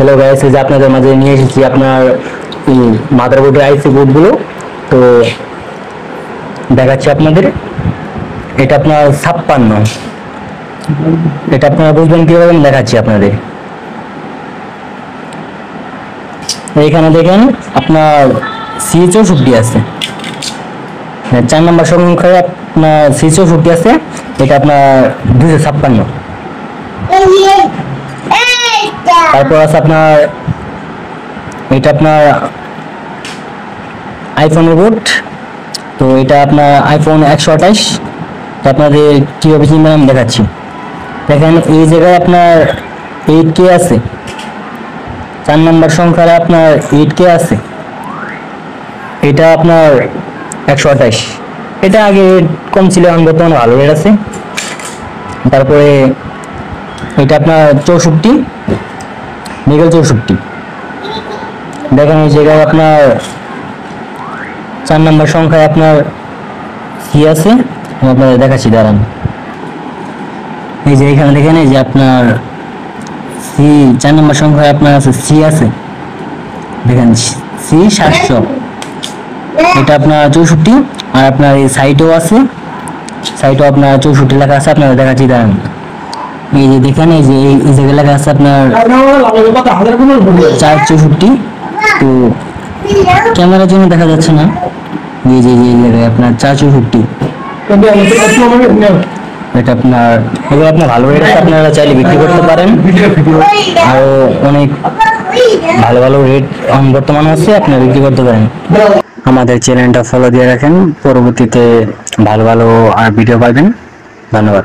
Hello guys, এই যে আপনাদের মাঝে নিয়ে এসেছি আপনার মাদারবোর্ডের আইসি বোর্ডগুলো। তো দেখাচ্ছি আপনাদের। এটা আপনার 56, এটা আপনারা বুঝবেন কিভাবে আমি দেখাচ্ছি আপনাদের। এইখানে দেখেন আপনার C64 আছে, 4 নম্বর সংখ্যায় আপনার C64 আছে। এটা আপনার 256। তারপর আছে আপনার এটা আপনার আইফোনের বোর্ড। তো এটা আপনার আইফোন 128। আপনাদের কীভাবে চিনবেন আমি দেখাচ্ছি। দেখেন এই জায়গায় আপনার 8K আছে, 4 নম্বর সংখ্যার আপনার 8K আছে। এটা আপনার 128। এটা আগে কম ছিল, এখন বর্তমানে ভালো রেট আছে। তারপরে এটা আপনার 64, নিকেল 64। দেখেন এই জায়গায় আপনার 4 নম্বর সংখ্যায় আপনার কি আছে আপনাদের দেখাচ্ছি, দাঁড়ান। এই যে এখানে দেখেন, এই যে আপনার সি 4 নম্বর সংখ্যায় আপনার আছে সি আছে, দেখেন C700। এটা আপনার 64। আর আপনার এই সাইটও আছে, সাইটও আপনার 64 লেখা আছে, আপনারা দেখাচ্ছি, দাঁড়ান। এই যে দেখেন, এই যে এই জায়গায় লেখা আছে আপনার 464। তো ক্যামেরার জন্য দেখা যাচ্ছে না। এই যে জায়গায় আপনার 464। এটা আপনার এগুলো আপনার ভালো রেট আছে, আপনারা চাইলে বিক্রি করতে পারেন। আরো অনেক ভালো ভালো রেট বর্তমানে আছে, আপনারা বিক্রি করতে পারেন। আমাদের চ্যানেলটা ফলো দিয়ে রাখেন, পরবর্তীতে ভালো ভালো আর ভিডিও পাবেন। ধন্যবাদ।